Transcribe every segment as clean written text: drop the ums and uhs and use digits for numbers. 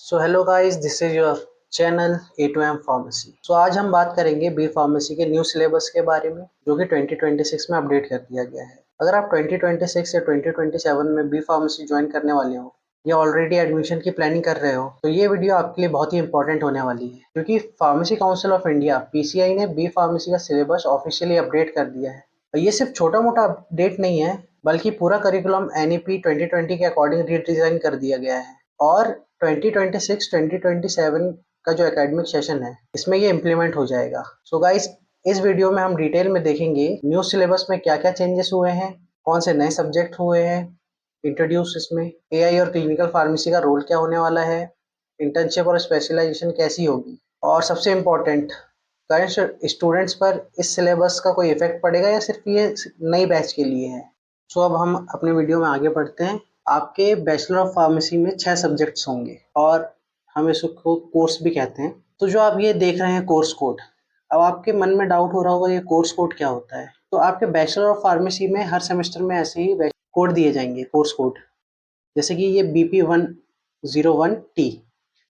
So hello guys, this is your channel A to M pharmacy. So आज हम बात करेंगे बी फार्मेसी के न्यू सिलेबस के बारे में, जो कि 2026 में अपडेट कर दिया गया है। अगर आप 2026 या 2027 में बी फार्मेसी ज्वाइन करने वाले हो या ऑलरेडी एडमिशन की प्लानिंग कर रहे हो, तो ये वीडियो आपके लिए बहुत ही इंपॉर्टेंट होने वाली है, क्योंकि pharmacy council of India (PCI) ने बी फार्मेसी का सिलेबस ऑफिशियली अपडेट कर दिया है। ये सिर्फ छोटा मोटा अपडेट नहीं है, बल्कि पूरा करिकुलम NEP 2020 के अकॉर्डिंग रीडिजाइन कर दिया गया है और 2026-2027 का जो एकेडमिक सेशन है, इसमें ये इम्प्लीमेंट हो जाएगा। सो गाइस, इस वीडियो में हम डिटेल में देखेंगे न्यू सिलेबस में क्या क्या चेंजेस हुए हैं, कौन से नए सब्जेक्ट हुए हैं इंट्रोड्यूस, इसमें AI और क्लिनिकल फार्मेसी का रोल क्या होने वाला है, इंटर्नशिप और स्पेशलाइजेशन कैसी होगी, और सबसे इम्पोर्टेंट, करंट स्टूडेंट्स पर इस सिलेबस का कोई इफेक्ट पड़ेगा या सिर्फ ये नई बैच के लिए है। सो अब हम अपने वीडियो में आगे बढ़ते हैं। आपके बैचलर ऑफ फार्मेसी में 6 सब्जेक्ट्स होंगे और हम इसको कोर्स भी कहते हैं। तो जो आप ये देख रहे हैं कोर्स कोड, अब आपके मन में डाउट हो रहा होगा ये कोर्स कोड क्या होता है। तो आपके बैचलर ऑफ फार्मेसी में हर सेमेस्टर में ऐसे ही कोड दिए जाएंगे, कोर्स कोड। जैसे कि ये BP101T,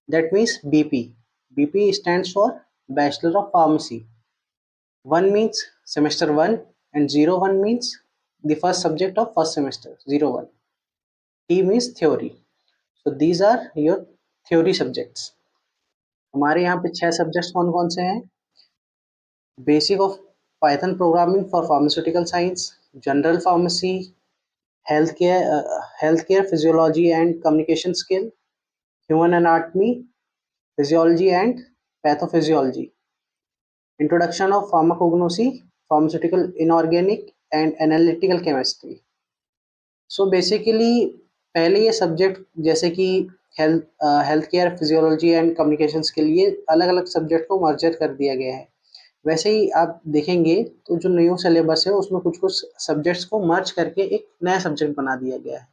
that means BP stands for bachelor of pharmacy. 1 means semester 1 and 01 means the first subject of first semester, 01. T means theory. So these are your theory subjects. हमारे यहाँ पे 6 subjects कौन कौन से हैं? Basic of Python programming for pharmaceutical science, general pharmacy, health care physiology and communication skill, human anatomy, physiology and pathophysiology, introduction of pharmacognosy, pharmaceutical inorganic and analytical chemistry. So basically पहले ये subject जैसे कि health care physiology and communications के लिए अलग अलग subject को merger कर दिया गया है। वैसे ही आप देखेंगे तो जो न्यू सिलेबस है उसमें कुछ कुछ सब्जेक्ट्स को मर्ज करके एक नया सब्जेक्ट बना दिया गया है।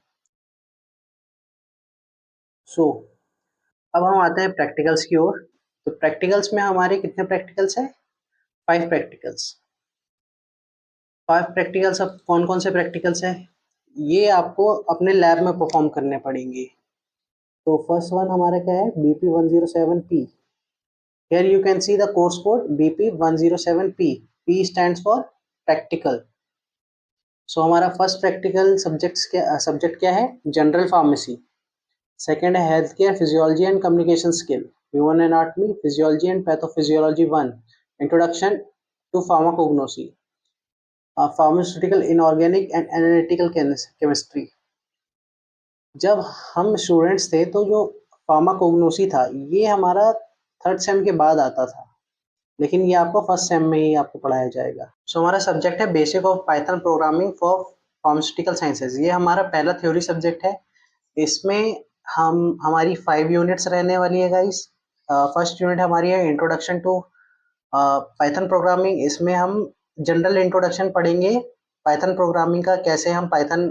सो अब हम आते हैं प्रैक्टिकल्स की ओर। तो प्रैक्टिकल्स में हमारे कितने प्रैक्टिकल्स हैं? 5 प्रैक्टिकल्स। 5 प्रैक्टिकल्स। अब कौन कौन से प्रैक्टिकल्स हैं, ये आपको अपने लैब में परफॉर्म करने पड़ेंगे। तो फर्स्ट वन हमारा क्या है? BP107P। Here you can see the course code BP107P. P stands for practical. So हमारा फर्स्ट प्रैक्टिकल सब्जेक्ट क्या है? General pharmacy. सेकेंड है health care physiology and communication skill, human anatomy, physiology and pathophysiology 1, introduction to pharmacognosy, pharmaceutical inorganic and analytical chemistry. जब हम students थे तो जो pharmacognosy था ये हमारा थर्ड सेम के बाद आता था, लेकिन ये आपको फर्स्ट सेम में ही आपको पढ़ाया जाएगा। सो हमारा सब्जेक्ट है basic of Python programming for pharmaceutical sciences. ये हमारा पहला थ्योरी सब्जेक्ट है। इसमें हमारी 5 यूनिट्स रहने वाली है गाइस। फर्स्ट यूनिट हमारी है इंट्रोडक्शन टू पाइथन प्रोग्रामिंग। इसमें हम जनरल इंट्रोडक्शन पढ़ेंगे पाइथन प्रोग्रामिंग का, कैसे हम पाइथन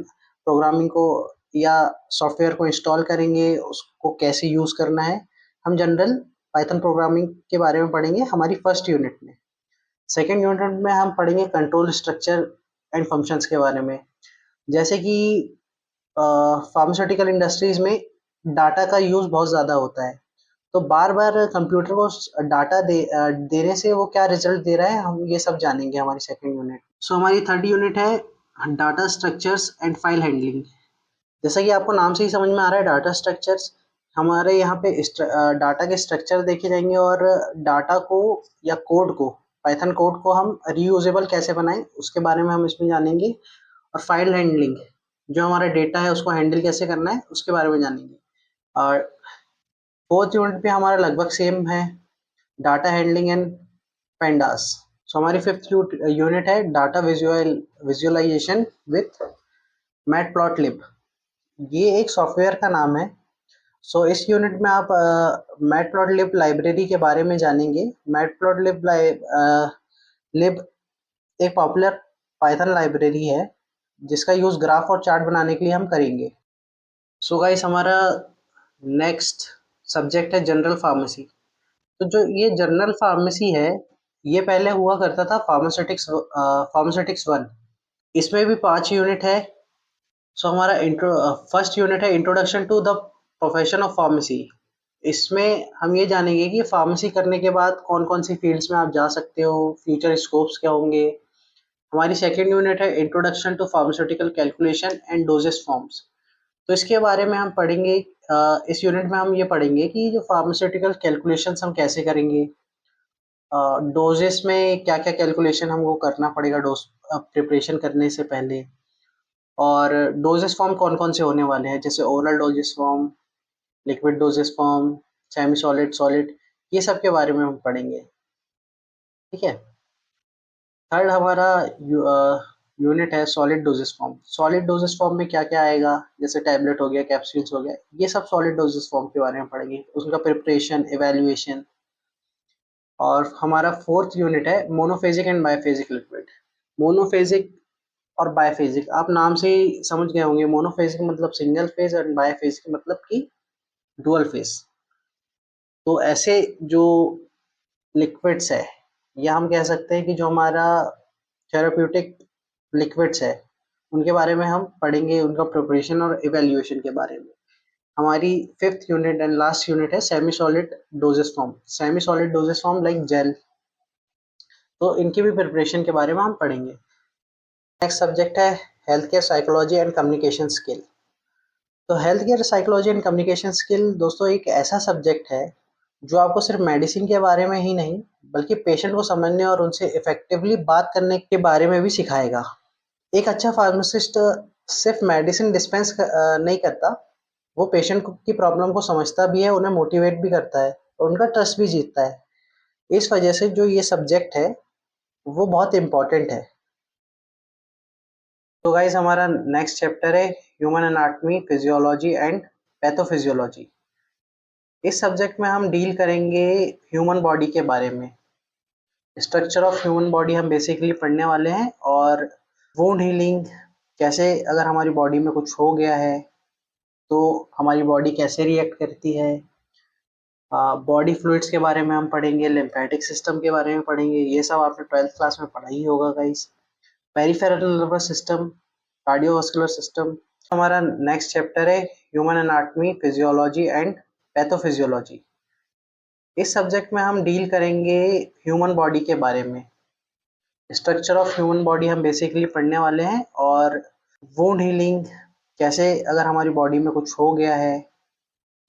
प्रोग्रामिंग को या सॉफ्टवेयर को इंस्टॉल करेंगे, उसको कैसे यूज़ करना है। हम जनरल पाइथन प्रोग्रामिंग के बारे में पढ़ेंगे हमारी फर्स्ट यूनिट में। सेकेंड यूनिट में हम पढ़ेंगे कंट्रोल स्ट्रक्चर एंड फंक्शंस के बारे में। जैसे कि फार्मास्यूटिकल इंडस्ट्रीज में डाटा का यूज़ बहुत ज़्यादा होता है, तो बार बार कंप्यूटर को डाटा देने से वो क्या रिजल्ट दे रहा है, हम ये सब जानेंगे हमारी सेकेंड यूनिट। सो हमारी थर्ड यूनिट है data structures and file handling. जैसा कि आपको नाम से ही समझ में आ रहा है, डाटा स्ट्रक्चर्स, हमारे यहाँ पे डाटा के स्ट्रक्चर देखे जाएंगे और डाटा को या कोड को, पाइथन कोड को हम रीयूजेबल कैसे बनाएं उसके बारे में हम इसमें जानेंगे। और फाइल हैंडलिंग, जो हमारा डेटा है उसको हैंडल कैसे करना है उसके बारे में जानेंगे। और फोर्थ यूनिट पे हमारा लगभग सेम है, डाटा हैंडलिंग एंड पेंडास। सो हमारी फिफ्थ यूनिट है डाटा विजुअलाइजेशन विथ मैटप्लॉटलिब। ये एक सॉफ्टवेयर का नाम है। सो इस यूनिट में आप मैटप्लॉटलिब लाइब्रेरी के बारे में जानेंगे। मैटप्लॉटलिब लिब एक पॉपुलर पाइथन लाइब्रेरी है जिसका यूज़ ग्राफ और चार्ट बनाने के लिए हम करेंगे। सो गाइस, हमारा नेक्स्ट सब्जेक्ट है जनरल फार्मेसी। तो जो ये जनरल फार्मेसी है, ये पहले हुआ करता था फार्मास्यूटिक्स 1। इसमें भी 5 यूनिट है। सो हमारा फर्स्ट यूनिट है introduction to the profession of pharmacy. इसमें हम ये जानेंगे कि फार्मेसी करने के बाद कौन कौन सी फील्ड्स में आप जा सकते हो, फ्यूचर स्कोप्स क्या होंगे। हमारी सेकेंड यूनिट है introduction to pharmaceutical calculation and doses forms. तो इसके बारे में हम पढ़ेंगे। इस यूनिट में हम ये पढ़ेंगे कि जो फार्मास्यूटिकल कैलकुलेशंस हम कैसे करेंगे, डोजेस में क्या क्या कैलकुलेशन हमको करना पड़ेगा डोज प्रिपरेशन करने से पहले, और डोजेस फॉर्म कौन कौन से होने वाले हैं, जैसे oral doses form, liquid dosage form, semi solid, solid, ये सब के बारे में हम पढ़ेंगे। ठीक है। थर्ड हमारा यूनिट है solid dosage form. Solid dosage form में क्या क्या आएगा, जैसे टैबलेट हो गया, कैप्सूल्स हो गया, ये सब सॉलिड डोजेस फॉर्म के बारे में पढ़ेंगे, उसका प्रिपरेशन, इवेल्युएशन। और हमारा फोर्थ यूनिट है मोनोफेजिक एंड बायफेजिक लिक्विड। मोनोफेजिक और बायफेजिक, आप नाम से ही समझ गए होंगे। मोनोफेजिक मतलब सिंगल फेज और बायफेजिक मतलब कि डुअल फेज। तो ऐसे जो लिक्विड्स है, या हम कह सकते हैं कि जो हमारा थेराप्यूटिक लिक्विड्स है, उनके बारे में हम पढ़ेंगे, उनका प्रिपरेशन और इवेल्युएशन के बारे में। हमारी fifth unit and last unit है semi solid dosage form. Semi solid dosage form like gel, तो इनकी भी प्रिपरेशन के बारे में हम पढ़ेंगे। नेक्स्ट सब्जेक्ट है health care psychology and communication skill. तो health care psychology and communication skill दोस्तों एक ऐसा सब्जेक्ट है जो आपको सिर्फ मेडिसिन के बारे में ही नहीं, बल्कि पेशेंट को समझने और उनसे इफेक्टिवली बात करने के बारे में भी सिखाएगा। एक अच्छा फार्मासिस्ट सिर्फ मेडिसिन डिस्पेंस नहीं करता, वो पेशेंट की प्रॉब्लम को समझता भी है, उन्हें मोटिवेट भी करता है और उनका ट्रस्ट भी जीतता है। इस वजह से जो ये सब्जेक्ट है वो बहुत इम्पोर्टेंट है। तो गाइस हमारा नेक्स्ट चैप्टर है human anatomy, physiology and pathophysiology. इस सब्जेक्ट में हम डील करेंगे ह्यूमन बॉडी के बारे में। स्ट्रक्चर ऑफ ह्यूमन बॉडी हम बेसिकली पढ़ने वाले हैं, और वुंड हीलिंग, कैसे अगर हमारी बॉडी में कुछ हो गया है तो हमारी बॉडी कैसे रिएक्ट करती है। बॉडी फ्लूइड्स के बारे में हम पढ़ेंगे, लिम्फेटिक सिस्टम के बारे में पढ़ेंगे, ये सब आपने 12th क्लास में पढ़ा ही होगा guys. Peripheral nervous system, cardiovascular system. हमारा नेक्स्ट चैप्टर है human anatomy, physiology and pathophysiology. इस सब्जेक्ट में हम डील करेंगे ह्यूमन बॉडी के बारे में। स्ट्रक्चर ऑफ ह्यूमन बॉडी हम बेसिकली पढ़ने वाले हैं, और वुंड हीलिंग, कैसे अगर हमारी बॉडी में कुछ हो गया है तो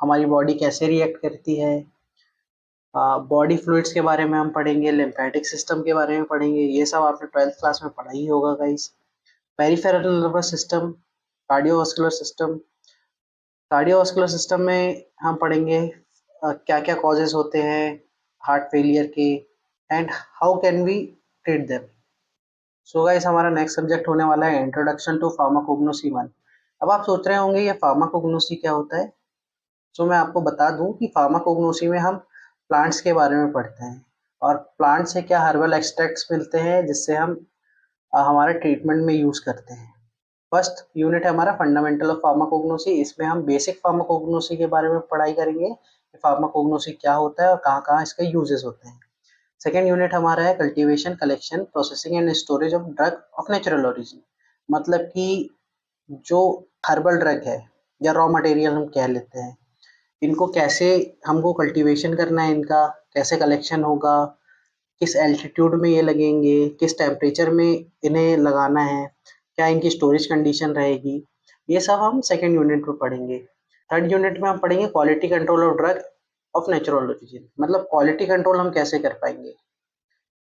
हमारी बॉडी कैसे रिएक्ट करती है। बॉडी फ्लूइड्स के बारे में हम पढ़ेंगे, लिम्फेटिक सिस्टम के बारे में पढ़ेंगे, ये सब आपने 12th क्लास में पढ़ा ही होगा guys. Peripheral nervous system, cardiovascular system. Cardiovascular system में हम पढ़ेंगे क्या क्या कॉजेज होते हैं हार्ट फेलियर के, and how can we treat them. So guys हमारा नेक्स्ट सब्जेक्ट होने वाला है इंट्रोडक्शन टू फार्माकोग्नोसी 1। अब आप सोच रहे होंगे ये फार्माकोग्नोसी क्या होता है। सो मैं आपको बता दूं कि फार्माकोग्नोसी में हम प्लांट्स के बारे में पढ़ते हैं, और प्लांट से क्या हर्बल एक्सट्रैक्ट्स मिलते हैं जिससे हम हमारे ट्रीटमेंट में यूज़ करते हैं। फर्स्ट यूनिट है हमारा फंडामेंटल ऑफ फार्माकोग्नोसी। इसमें हम बेसिक फार्माकोग्नोसी के बारे में पढ़ाई करेंगे कि फार्माकोग्नोसी क्या होता है और कहाँ कहाँ इसके यूजेस होते हैं। सेकेंड यूनिट हमारा है cultivation, collection, processing and storage of drug of natural origin. मतलब कि जो हर्बल ड्रग है या रॉ मटेरियल हम कह लेते हैं, इनको कैसे हमको कल्टीवेशन करना है, इनका कैसे कलेक्शन होगा, किस एल्टीट्यूड में ये लगेंगे, किस टेम्परेचर में इन्हें लगाना है, क्या इनकी स्टोरेज कंडीशन रहेगी, ये सब हम सेकेंड यूनिट में पढ़ेंगे। थर्ड यूनिट में हम पढ़ेंगे quality control of drug of natural origin. मतलब क्वालिटी कंट्रोल हम कैसे कर पाएंगे।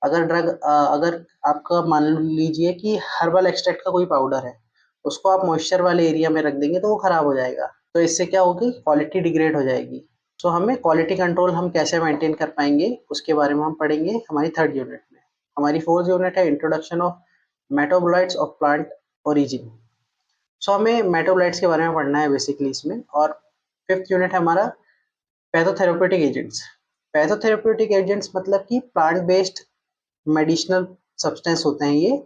अगर आपका मान लीजिए कि हर्बल एक्सट्रैक्ट का कोई पाउडर है, उसको आप मॉइस्चर वाले एरिया में रख देंगे तो वो खराब हो जाएगा, तो इससे क्या होगी, क्वालिटी डिग्रेड हो जाएगी। सो हमें क्वालिटी कंट्रोल हम कैसे मेंटेन कर पाएंगे उसके बारे में हम पढ़ेंगे हमारी थर्ड यूनिट में। हमारी फोर्थ यूनिट है introduction of metabolites of plant origin. So हमें मेटाबोलाइट्स के बारे में पढ़ना है बेसिकली इसमें। और फिफ्थ यूनिट है हमारा पैथोथेरेप्यूटिक एजेंट्स। पैथोथेरेप्यूटिक एजेंट्स मतलब कि प्लांट बेस्ड मेडिसिनल सब्सटेंस होते हैं ये,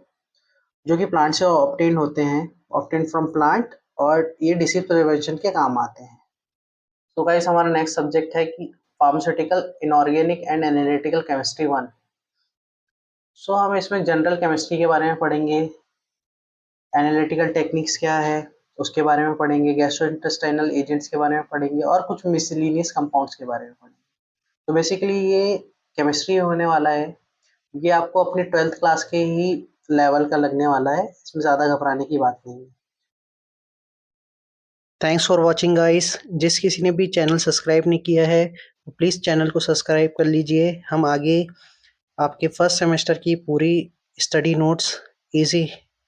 जो कि प्लांट से ऑब्टेन होते हैं, ऑब्टेन फ्रॉम प्लांट, और ये डिसीज प्रिवेंशन के काम आते हैं। तो गाइस हमारा नेक्स्ट सब्जेक्ट है कि pharmaceutical, inorganic and analytical chemistry 1। सो हम इसमें जनरल केमिस्ट्री के बारे में पढ़ेंगे, एनालिटिकल टेक्निक्स क्या है, उसके बारे में पढ़ेंगे, गैस्ट्रोइंटेस्टाइनल एजेंट्स के बारे में पढ़ेंगे और कुछ मिसलिनियस कंपाउंड्स के बारे में पढ़ेंगे। तो बेसिकली ये केमिस्ट्री होने वाला है, ये आपको अपने 12th क्लास के ही लेवल का लगने वाला है, इसमें ज़्यादा घबराने की बात नहीं है। Thanks for watching guys. जिस किसी ने भी चैनल सब्सक्राइब नहीं किया है प्लीज़ चैनल को सब्सक्राइब कर लीजिए। हम आगे आपके फर्स्ट सेमेस्टर की पूरी study notes easy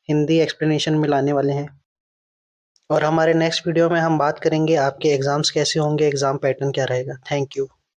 Hindi explanation में लाने वाले हैं और हमारे नेक्स्ट वीडियो में हम बात करेंगे आपके एग्ज़ाम्स कैसे होंगे, एग्ज़ाम पैटर्न क्या रहेगा। Thank you.